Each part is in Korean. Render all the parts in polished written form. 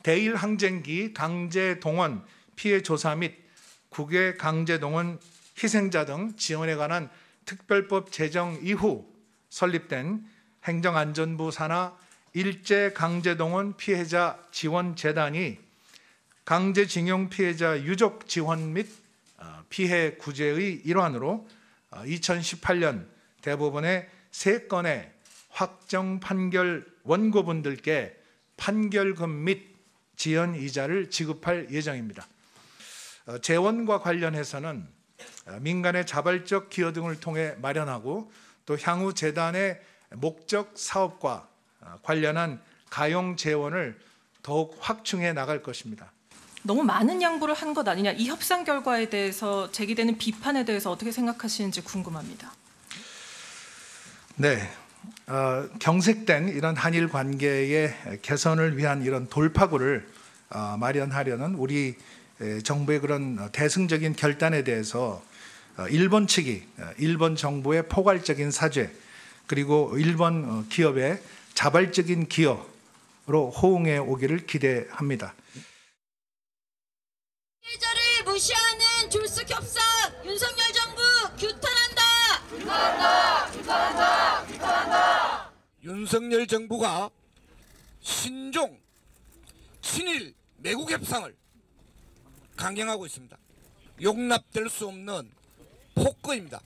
대일 항쟁기 강제 동원 피해 조사 및 국외 강제 동원 희생자 등 지원에 관한 특별법 제정 이후 설립된 행정안전부 산하 일제 강제 동원 피해자 지원 재단이 강제징용 피해자 유족 지원 및 피해 구제의 일환으로 2018년 대법원의 3건의 확정 판결 원고분들께 판결금 및 지연 이자를 지급할 예정입니다. 재원과 관련해서는 민간의 자발적 기여 등을 통해 마련하고 또 향후 재단의 목적 사업과 관련한 가용 재원을 더욱 확충해 나갈 것입니다. 너무 많은 양보를 한 것 아니냐, 이 협상 결과에 대해서 제기되는 비판에 대해서 어떻게 생각하시는지 궁금합니다. 네, 경색된 이런 한일 관계의 개선을 위한 이런 돌파구를 마련하려는 우리 정부의 그런 대승적인 결단에 대해서 일본 측이 일본 정부의 포괄적인 사죄 그리고 일본 기업의 자발적인 기여로 호응해 오기를 기대합니다. 피해자를 무시하는 졸속 협상 윤석열 정부 규탄한다. 규탄한다. 규탄한다. 규탄한다. 윤석열 정부가 신종 친일 매국 협상을 강행하고 있습니다. 용납될 수 없는 폭거입니다.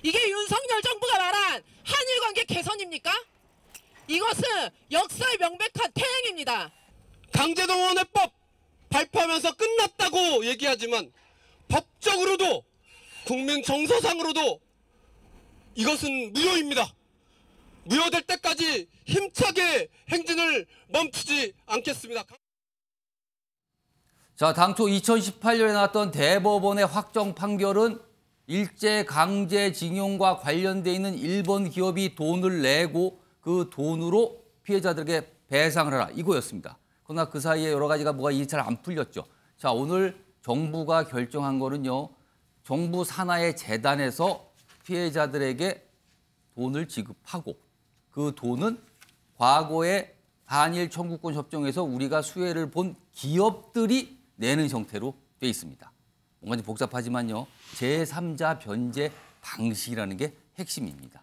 이게 윤석열 정부가 말한 한일 관계 개선입니까? 이것은 역사의 명백한 퇴행입니다. 강제동원해법 발표하면서 끝났다고 얘기하지만 법적으로도 국민 정서상으로도 이것은 무효입니다. 무효될 때까지 힘차게 행진을 멈추지 않겠습니다. 자, 당초 2018년에 나왔던 대법원의 확정 판결은 일제 강제징용과 관련돼 있는 일본 기업이 돈을 내고 그 돈으로 피해자들에게 배상을 하라, 이거였습니다. 그러나 그 사이에 여러 가지가 뭐가 잘 안 풀렸죠. 자, 오늘 정부가 결정한 거는요, 정부 산하의 재단에서 피해자들에게 돈을 지급하고 그 돈은 과거에 한일 청구권 협정에서 우리가 수혜를 본 기업들이 내는 형태로 돼 있습니다. 뭔가 좀 복잡하지만요, 제3자 변제 방식이라는 게 핵심입니다.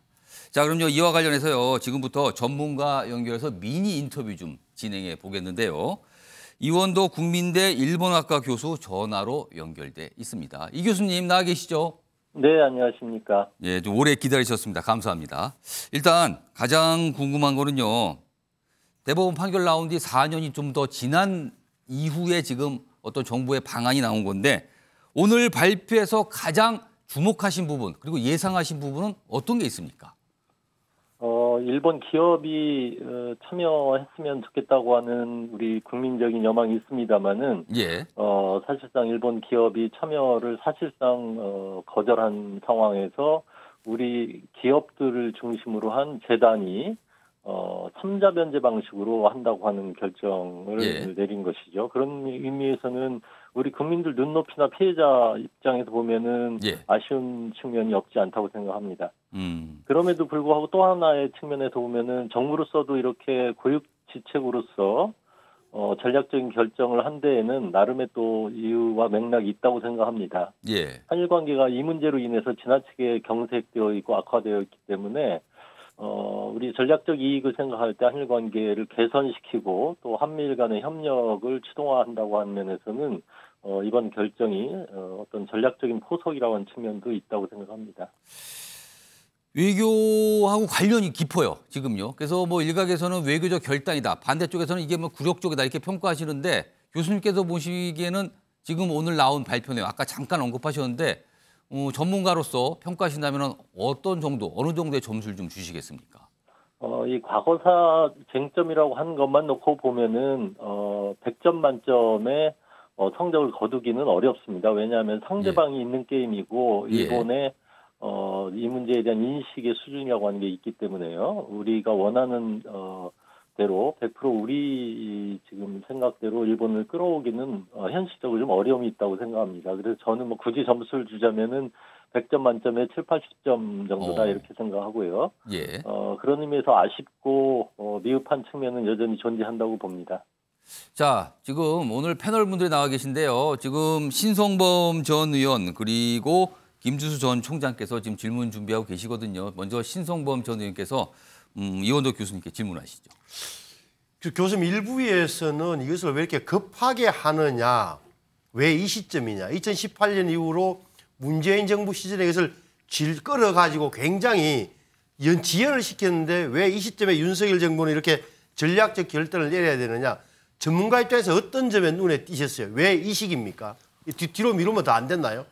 자, 그럼요, 이와 관련해서요, 지금부터 전문가 연결해서 미니 인터뷰 좀 진행해 보겠는데요. 이원도 국민대 일본학과 교수 전화로 연결돼 있습니다. 이 교수님 나와 계시죠? 네, 안녕하십니까. 예, 좀 오래 기다리셨습니다. 감사합니다. 일단 가장 궁금한 거는요, 대법원 판결 나온 뒤 4년이 좀 더 지난 이후에 지금 어떤 정부의 방안이 나온 건데, 오늘 발표에서 가장 주목하신 부분 그리고 예상하신 부분은 어떤 게 있습니까? 일본 기업이 참여했으면 좋겠다고 하는 우리 국민적인 여망이 있습니다만은, 예. 사실상 일본 기업이 참여를 사실상 거절한 상황에서 우리 기업들을 중심으로 한 재단이 참자 변제 방식으로 한다고 하는 결정을 예. 내린 것이죠. 그런 의미에서는 우리 국민들 눈높이나 피해자 입장에서 보면은 예. 아쉬운 측면이 없지 않다고 생각합니다. 그럼에도 불구하고 또 하나의 측면에서 보면은 정부로서도 이렇게 고육지책으로서 전략적인 결정을 한 데에는 나름의 또 이유와 맥락이 있다고 생각합니다. 예. 한일 관계가 이 문제로 인해서 지나치게 경색되어 있고 악화되어 있기 때문에 우리 전략적 이익을 생각할 때 한일 관계를 개선시키고 또 한미일 간의 협력을 추동화한다고 하는 면에서는 이번 결정이 어떤 전략적인 포석이라고 하는 측면도 있다고 생각합니다. 외교하고 관련이 깊어요, 지금요. 그래서 뭐 일각에서는 외교적 결단이다, 반대쪽에서는 이게 뭐 굴욕적이다 이렇게 평가하시는데, 교수님께서 보시기에는 지금 오늘 나온 발표네요. 아까 잠깐 언급하셨는데 전문가로서 평가하신다면 어떤 정도, 어느 정도의 점수를 좀 주시겠습니까? 이 과거사 쟁점이라고 한 것만 놓고 보면은 100점 만점에 성적을 거두기는 어렵습니다. 왜냐하면 상대방이 있는 게임이고 일본의 이 문제에 대한 인식의 수준이라고 하는 게 있기 때문에요. 우리가 원하는 대로 100% 우리 지금 생각대로 일본을 끌어오기는 현실적으로 좀 어려움이 있다고 생각합니다. 그래서 저는 뭐 굳이 점수를 주자면은 100점 만점에 7, 80점 정도다 이렇게 생각하고요. 예. 그런 의미에서 아쉽고 미흡한 측면은 여전히 존재한다고 봅니다. 자, 지금 오늘 패널 분들이 나와 계신데요. 지금 신성범 전 의원 그리고 김주수 전 총장께서 지금 질문 준비하고 계시거든요. 먼저 신성범 전 의원께서 이원덕 교수님께 질문하시죠. 교수님, 일부에서는 이것을 왜 이렇게 급하게 하느냐, 왜 이 시점이냐, 2018년 이후로 문재인 정부 시절에 이것을 질 끌어가지고 굉장히 지연을 시켰는데 왜 이 시점에 윤석열 정부는 이렇게 전략적 결단을 내려야 되느냐, 전문가 입장에서 어떤 점에 눈에 띄셨어요? 왜 이 시기입니까? 뒤로 미루면 더 안 됐나요?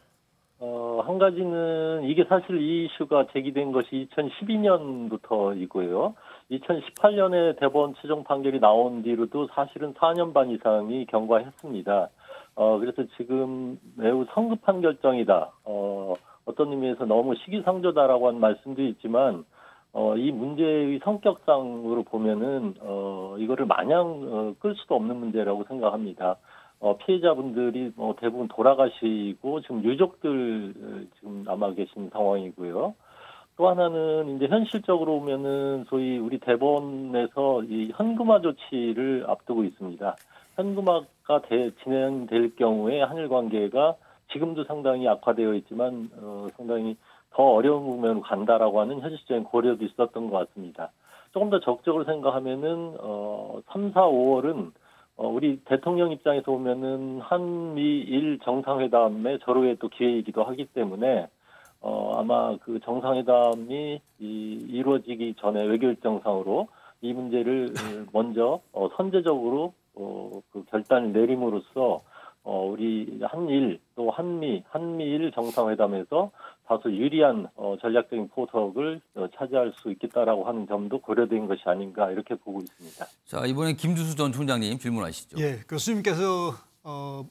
한 가지는 이게 사실 이 이슈가 제기된 것이 2012년부터이고요. 2018년에 대법원 최종 판결이 나온 뒤로도 사실은 4년 반 이상이 경과했습니다. 그래서 지금 매우 성급한 결정이다. 어떤 의미에서 너무 시기상조다라고 한 말씀도 있지만, 이 문제의 성격상으로 보면은, 이거를 마냥 끌 수도 없는 문제라고 생각합니다. 피해자분들이 대부분 돌아가시고 지금 유족들 지금 남아 계신 상황이고요. 또 하나는 이제 현실적으로 보면은 소위 우리 대법원에서 이 현금화 조치를 앞두고 있습니다. 현금화가 진행될 경우에 한일 관계가 지금도 상당히 악화되어 있지만 상당히 더 어려운 국면으로 간다라고 하는 현실적인 고려도 있었던 것 같습니다. 조금 더 적극적으로 생각하면은 3, 4, 5월은 우리 대통령 입장에서 보면은 한미일 정상회담의 절호의 또 기회이기도 하기 때문에 아마 그 정상회담이 이루어지기 전에 외교 일정상으로 이 문제를 먼저 선제적으로 그 결단을 내림으로써 우리 한일 또 한미일 정상회담에서 다소 유리한 전략적인 포석을 차지할 수 있겠다라고 하는 점도 고려된 것이 아닌가 이렇게 보고 있습니다. 자, 이번에 김주수 전 총장님 질문하시죠. 예, 교수님께서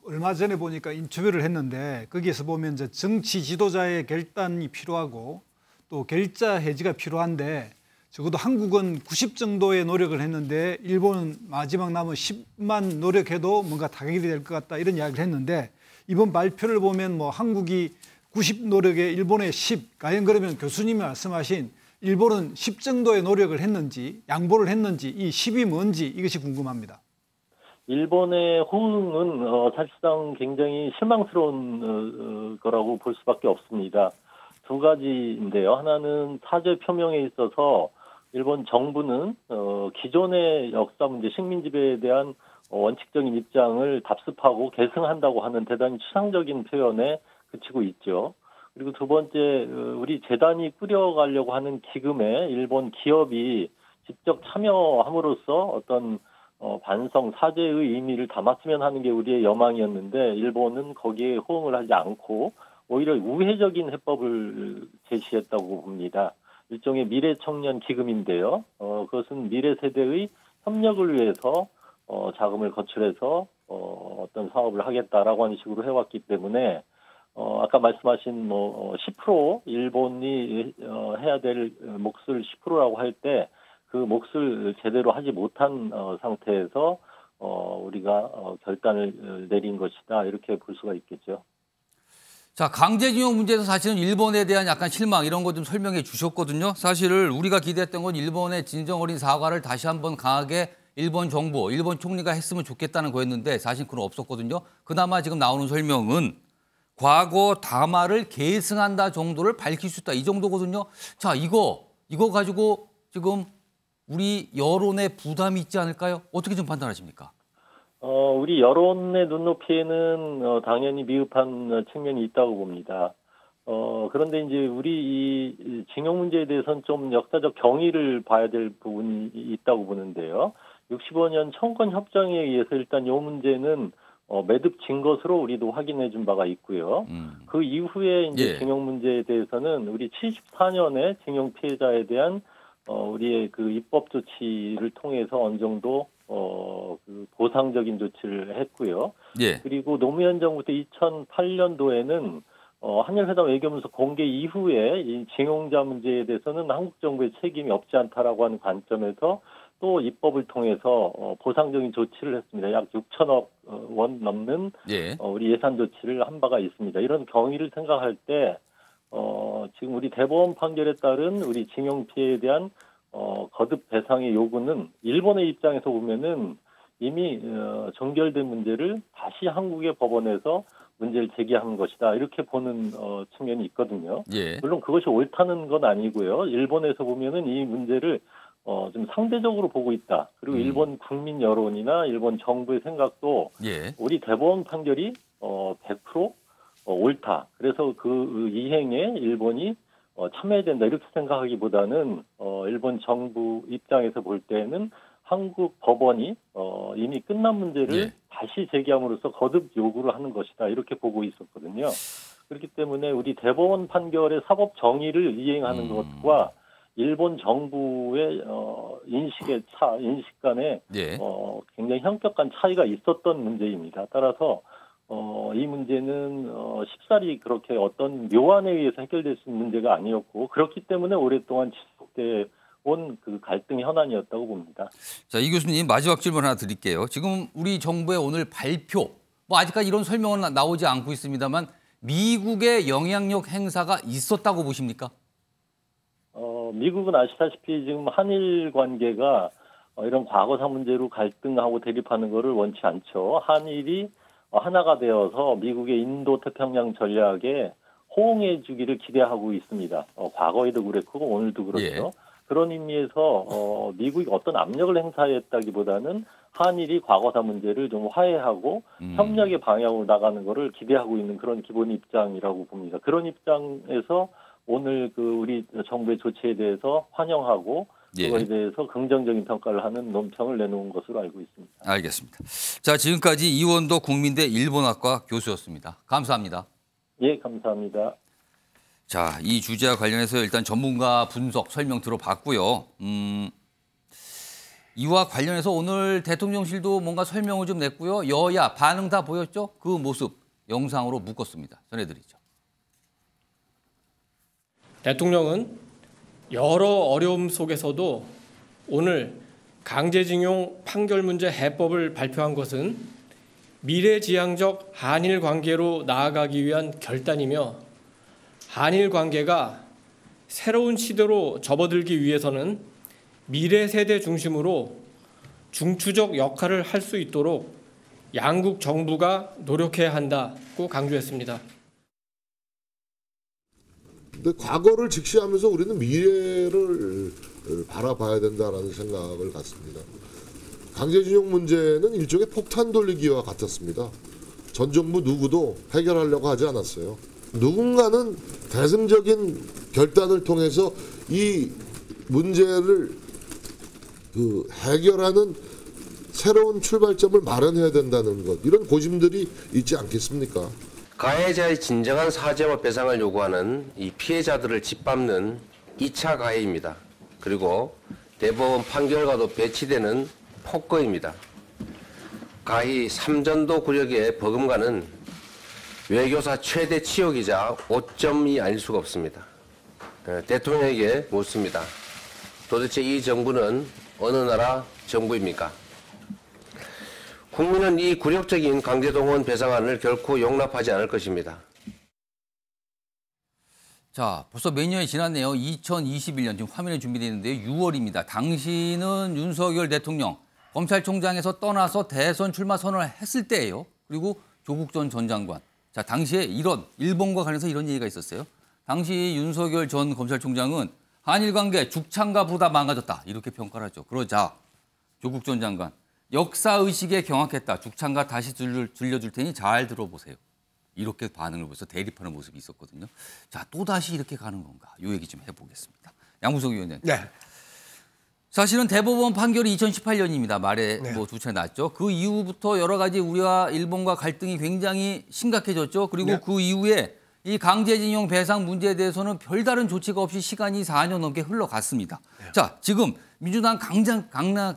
얼마 전에 보니까 인터뷰를 했는데 거기에서 보면 이제 정치 지도자의 결단이 필요하고 또 결자 해지가 필요한데 적어도 한국은 90 정도의 노력을 했는데 일본은 마지막 남은 10만 노력해도 뭔가 타격이 될 것 같다 이런 이야기를 했는데 이번 발표를 보면 뭐 한국이 90 노력에 일본의 10, 과연 그러면 교수님이 말씀하신 일본은 10 정도의 노력을 했는지 양보를 했는지 이 10이 뭔지 이것이 궁금합니다. 일본의 호응은 사실상 굉장히 실망스러운 거라고 볼 수밖에 없습니다. 두 가지인데요. 하나는 사죄 표명에 있어서 일본 정부는 기존의 역사 문제, 식민 지배에 대한 원칙적인 입장을 답습하고 계승한다고 하는 대단히 추상적인 표현에 그치고 있죠. 그리고 두 번째, 우리 재단이 꾸려가려고 하는 기금에 일본 기업이 직접 참여함으로써 어떤 반성, 사죄의 의미를 담았으면 하는 게 우리의 여망이었는데 일본은 거기에 호응을 하지 않고 오히려 우회적인 해법을 제시했다고 봅니다. 일종의 미래 청년 기금인데요. 그것은 미래 세대의 협력을 위해서 자금을 거출해서 어떤 사업을 하겠다라고 하는 식으로 해왔기 때문에 아까 말씀하신 10% 일본이 해야 될 몫을 10%라고 할 때 그 몫을 제대로 하지 못한 상태에서 우리가 결단을 내린 것이다 이렇게 볼 수가 있겠죠. 자, 강제징용 문제에서 사실은 일본에 대한 약간 실망 이런 거 좀 설명해 주셨거든요. 사실 우리가 기대했던 건 일본의 진정 어린 사과를 다시 한번 강하게 일본 정부, 일본 총리가 했으면 좋겠다는 거였는데 사실 그건 없었거든요. 그나마 지금 나오는 설명은 과거 담화를 계승한다 정도를 밝힐 수 있다 이 정도거든요. 자, 이거 가지고 지금 우리 여론에 부담이 있지 않을까요? 어떻게 좀 판단하십니까? 우리 여론의 눈높이에는 당연히 미흡한 측면이 있다고 봅니다. 그런데 이제 우리 이 징용 문제에 대해서는 좀 역사적 경위를 봐야 될 부분이 있다고 보는데요. 65년 청권 협정에 의해서 일단 이 문제는 매듭진 것으로 우리도 확인해 준 바가 있고요. 그 이후에 이제 징용 문제에 대해서는 우리 74년에 징용 피해자에 대한 우리의 그 입법 조치를 통해서 어느 정도 그 보상적인 조치를 했고요. 예. 그리고 노무현 정부 때 2008년도에는 한일회담 외교문서 공개 이후에 이 징용자 문제에 대해서는 한국 정부의 책임이 없지 않다라고 하는 관점에서 또 입법을 통해서 보상적인 조치를 했습니다. 약 6천억 원 넘는 우리 예산 조치를 한 바가 있습니다. 이런 경위를 생각할 때 지금 우리 대법원 판결에 따른 우리 징용 피해에 대한 거듭 배상의 요구는 일본의 입장에서 보면은 이미 종결된 문제를 다시 한국의 법원에서 문제를 제기하는 것이다. 이렇게 보는 측면이 있거든요. 예. 물론 그것이 옳다는 건 아니고요. 일본에서 보면은 이 문제를 좀 상대적으로 보고 있다. 그리고 일본 국민 여론이나 일본 정부의 생각도 예. 우리 대법원 판결이 100% 옳다. 그래서 그 이행에 일본이 참여해야 된다. 이렇게 생각하기보다는 일본 정부 입장에서 볼 때는 한국 법원이 이미 끝난 문제를 예. 다시 제기함으로써 거듭 요구를 하는 것이다. 이렇게 보고 있었거든요. 그렇기 때문에 우리 대법원 판결의 사법 정의를 이행하는 것과 일본 정부의 인식 간에 예. 굉장히 현격한 차이가 있었던 문제입니다. 따라서 이 문제는 쉽사리 그렇게 어떤 묘안에 의해서 해결될 수 있는 문제가 아니었고 그렇기 때문에 오랫동안 지속돼 온 그 갈등 현안이었다고 봅니다. 자, 이 교수님 마지막 질문 하나 드릴게요. 지금 우리 정부의 오늘 발표, 뭐 아직까지 이런 설명은 나오지 않고 있습니다만 미국의 영향력 행사가 있었다고 보십니까? 미국은 아시다시피 지금 한일 관계가 이런 과거사 문제로 갈등하고 대립하는 것을 원치 않죠. 한일이 하나가 되어서 미국의 인도 태평양 전략에 호응해 주기를 기대하고 있습니다. 과거에도 그랬고 오늘도 그렇죠. 예. 그런 의미에서 미국이 어떤 압력을 행사했다기보다는 한일이 과거사 문제를 좀 화해하고 협력의 방향으로 나가는 것을 기대하고 있는 그런 기본 입장이라고 봅니다. 그런 입장에서 오늘 그 우리 정부의 조치에 대해서 환영하고 예. 그거에 대해서 긍정적인 평가를 하는 논평을 내놓은 것으로 알고 있습니다. 알겠습니다. 자, 지금까지 이원도 국민대 일본학과 교수였습니다. 감사합니다. 예, 감사합니다. 자, 이 주제와 관련해서 일단 전문가 분석 설명 들어봤고요. 이와 관련해서 오늘 대통령실도 뭔가 설명을 좀 냈고요. 여야 반응 다 보였죠? 그 모습 영상으로 묶었습니다. 전해드리죠. 대통령은 여러 어려움 속에서도 오늘 강제징용 판결 문제 해법을 발표한 것은 미래지향적 한일 관계로 나아가기 위한 결단이며 한일 관계가 새로운 시대로 접어들기 위해서는 미래 세대 중심으로 중추적 역할을 할 수 있도록 양국 정부가 노력해야 한다고 강조했습니다. 근데 과거를 직시하면서 우리는 미래를 바라봐야 된다라는 생각을 갖습니다. 강제징용 문제는 일종의 폭탄 돌리기와 같았습니다. 전 정부 누구도 해결하려고 하지 않았어요. 누군가는 대승적인 결단을 통해서 이 문제를 해결하는 새로운 출발점을 마련해야 된다는 것, 이런 고심들이 있지 않겠습니까? 가해자의 진정한 사죄와 배상을 요구하는 이 피해자들을 짓밟는 2차 가해입니다. 그리고 대법원 판결과도 배치되는 폭거입니다. 가히 삼전도 구력의 버금가는 외교사 최대 치욕이자 오점이 아닐 수가 없습니다. 대통령에게 묻습니다. 도대체 이 정부는 어느 나라 정부입니까? 국민은 이 굴욕적인 강제동원 배상안을 결코 용납하지 않을 것입니다. 자, 벌써 몇 년이 지났네요. 2021년 지금 화면에 준비되어 있는데요. 6월입니다. 당시는 윤석열 대통령 검찰총장에서 떠나서 대선 출마 선언을 했을 때예요. 그리고 조국 전 장관. 자, 당시에 일본과 관련해서 이런 얘기가 있었어요. 당시 윤석열 전 검찰총장은 한일 관계 죽창가보다 망가졌다. 이렇게 평가를 하죠. 그러자 조국 전 장관. 역사의식에 경악했다. 죽창가 다시 들려줄 테니 잘 들어보세요. 이렇게 반응을 보여서 대립하는 모습이 있었거든요. 자, 또다시 이렇게 가는 건가? 이 얘기 좀 해보겠습니다. 양무석 위원님. 네. 사실은 대법원 판결이 2018년입니다. 말에 네. 두 차례 났죠. 그 이후부터 여러 가지 우리와 일본과 갈등이 굉장히 심각해졌죠. 그리고 네. 그 이후에 이 강제징용 배상 문제에 대해서는 별다른 조치가 없이 시간이 4년 넘게 흘러갔습니다. 네. 자, 지금 민주당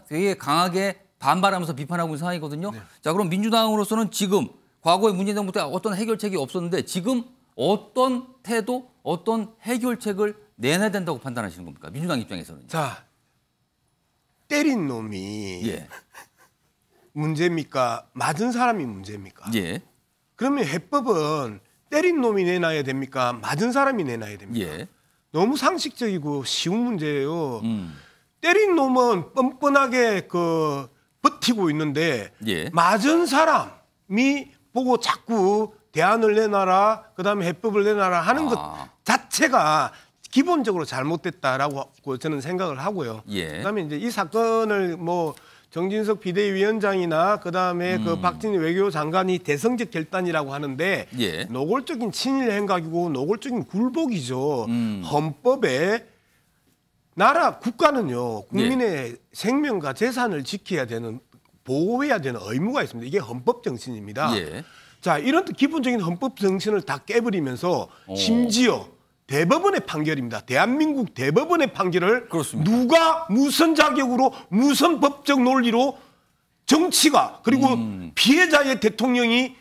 되게 강하게 반발하면서 비판하고 있는 상황이거든요. 네. 자, 그럼 민주당으로서는 지금 과거에 문재인 정부 때 어떤 해결책이 없었는데 지금 어떤 태도, 어떤 해결책을 내놔야 된다고 판단하시는 겁니까? 민주당 입장에서는. 자, 때린 놈이 예. 문제입니까? 맞은 사람이 문제입니까? 예. 그러면 해법은 때린 놈이 내놔야 됩니까? 맞은 사람이 내놔야 됩니까? 예. 너무 상식적이고 쉬운 문제예요. 때린 놈은 뻔뻔하게 버티고 있는데 예. 맞은 사람이 보고 자꾸 대안을 내놔라, 그다음에 해법을 내놔라 하는 것 자체가 기본적으로 잘못됐다라고 저는 생각을 하고요. 예. 그다음에 이제 이 사건을 뭐 정진석 비대위원장이나 그다음에 그 박진희 외교장관이 대성적 결단이라고 하는데 예. 노골적인 친일 행각이고 노골적인 굴복이죠. 헌법에 나라 국가는요 국민의 생명과 재산을 지켜야 되는 보호해야 되는 의무가 있습니다. 이게 헌법 정신입니다. 예. 자, 이런 기본적인 헌법 정신을 다 깨버리면서 심지어 대법원의 판결입니다. 대한민국 대법원의 판결을 그렇습니다. 누가 무슨 자격으로 무슨 법적 논리로 정치가 그리고 피해자의 대통령이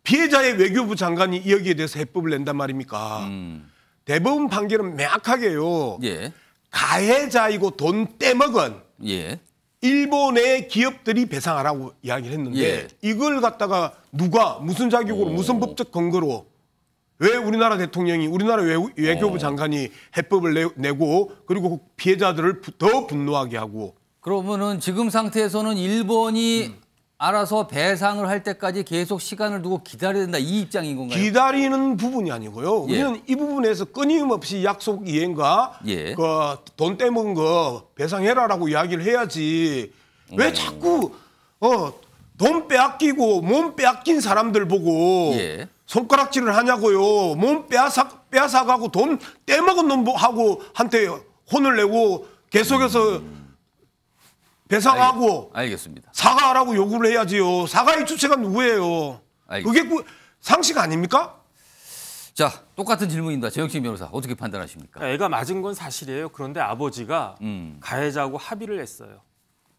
피해자의 외교부 장관이 여기에 대해서 해법을 낸단 말입니까? 대법원 판결은 명확하게요. 예. 가해자이고 돈 떼먹은 예. 일본의 기업들이 배상하라고 이야기를 했는데 예. 이걸 갖다가 누가 무슨 자격으로 무슨 법적 근거로 왜 우리나라 대통령이 우리나라 외교부 장관이 해법을 내고 그리고 피해자들을 더 분노하게 하고 그러면은 지금 상태에서는 일본이 알아서 배상을 할 때까지 계속 시간을 두고 기다려야 된다 이 입장인 건가요? 기다리는 부분이 아니고요. 예. 우리는 이 부분에서 끊임없이 약속 이행과 예. 돈 떼먹은 거 배상해라라고 이야기를 해야지. 왜 자꾸 돈 빼앗기고 몸 빼앗긴 사람들 보고 예. 손가락질을 하냐고요. 몸 빼앗아가고 돈 떼먹은 놈하고 한테 혼을 내고 계속해서 배상하고 알겠습니다. 사과하라고 요구를 해야지요. 사과의 주체가 누구예요? 그게 상식 아닙니까? 자, 똑같은 질문입니다. 재영식 변호사 어떻게 판단하십니까? 애가 맞은 건 사실이에요. 그런데 아버지가 가해자하고 합의를 했어요.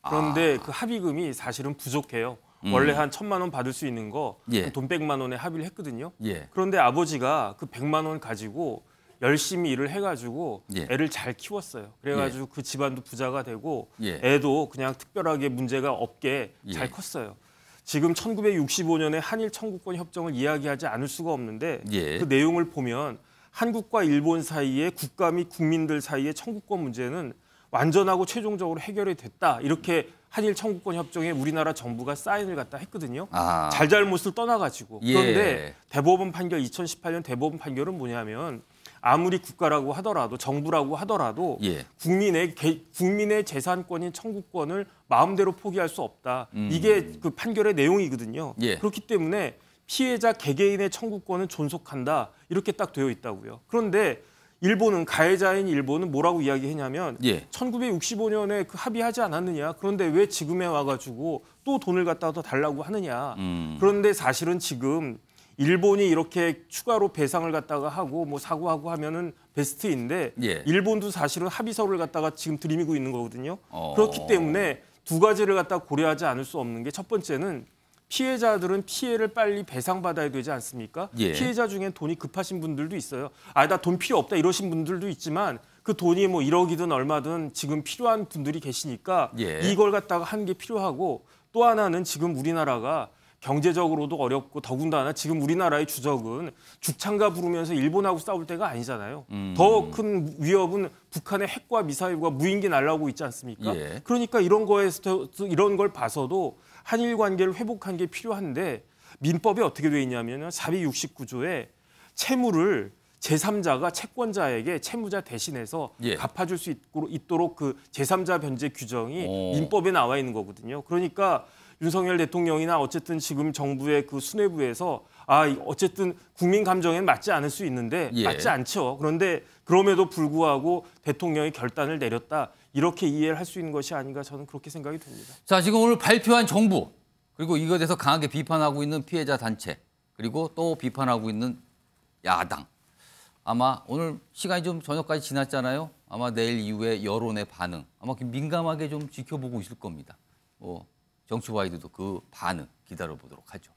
그런데 그 합의금이 사실은 부족해요. 원래 한 1,000만 원 받을 수 있는 거 돈 100만 원에 합의를 했거든요. 예. 그런데 아버지가 그 100만 원 가지고 열심히 일을 해가지고 예. 애를 잘 키웠어요. 그래가지고 그 집안도 부자가 되고 예. 애도 그냥 특별하게 문제가 없게 예. 잘 컸어요. 지금 1965년에 한일 청구권 협정을 이야기하지 않을 수가 없는데 예. 그 내용을 보면 한국과 일본 사이의 국가 및 국민들 사이의 청구권 문제는 완전하고 최종적으로 해결이 됐다. 이렇게 한일 청구권 협정에 우리나라 정부가 사인을 갖다 했거든요. 잘잘못을 떠나가지고. 예. 그런데 대법원 판결 2018년 대법원 판결은 뭐냐면 아무리 국가라고 하더라도 정부라고 하더라도 예. 국민의 재산권인 청구권을 마음대로 포기할 수 없다. 이게 그 판결의 내용이거든요. 예. 그렇기 때문에 피해자 개개인의 청구권은 존속한다. 이렇게 딱 되어 있다고요. 그런데 일본은 가해자인 일본은 뭐라고 이야기했냐면 예. 1965년에 그 합의하지 않았느냐. 그런데 왜 지금에 와가지고 또 돈을 갖다 더 달라고 하느냐. 그런데 사실은 지금 일본이 이렇게 추가로 배상을 갖다가 하고 뭐 사고하고 하면은 베스트인데 예. 일본도 사실은 합의서를 갖다가 지금 들이미고 있는 거거든요. 그렇기 때문에 두 가지를 갖다 고려하지 않을 수 없는 게 첫 번째는 피해자들은 피해를 빨리 배상받아야 되지 않습니까? 예. 피해자 중엔 돈이 급하신 분들도 있어요. 나 돈 필요 없다 이러신 분들도 있지만 그 돈이 뭐 1억이든 얼마든 지금 필요한 분들이 계시니까 예. 이걸 갖다가 하는 게 필요하고 또 하나는 지금 우리나라가 경제적으로도 어렵고 더군다나 지금 우리나라의 주적은 죽창가 부르면서 일본하고 싸울 때가 아니잖아요. 더 큰 위협은 북한의 핵과 미사일과 무인기 날라오고 있지 않습니까? 예. 그러니까 이런 거에서 이런 걸 봐서도 한일 관계를 회복한 게 필요한데 민법에 어떻게 돼 있냐면요. 469조에 채무를 제3자가 채권자에게 채무자 대신해서 예. 갚아줄 수 있도록 그 제3자 변제 규정이 민법에 나와 있는 거거든요. 그러니까 윤석열 대통령이나 어쨌든 지금 정부의 그 수뇌부에서 어쨌든 국민 감정엔 맞지 않을 수 있는데 예. 맞지 않죠. 그런데 그럼에도 불구하고 대통령이 결단을 내렸다. 이렇게 이해를 할 수 있는 것이 아닌가 저는 그렇게 생각이 듭니다. 자, 지금 오늘 발표한 정부 그리고 이것에 대해서 강하게 비판하고 있는 피해자 단체 그리고 또 비판하고 있는 야당. 아마 오늘 시간이 좀 저녁까지 지났잖아요. 아마 내일 이후에 여론의 반응 아마 민감하게 좀 지켜보고 있을 겁니다. 정치와이드도 그 반응 기다려보도록 하죠.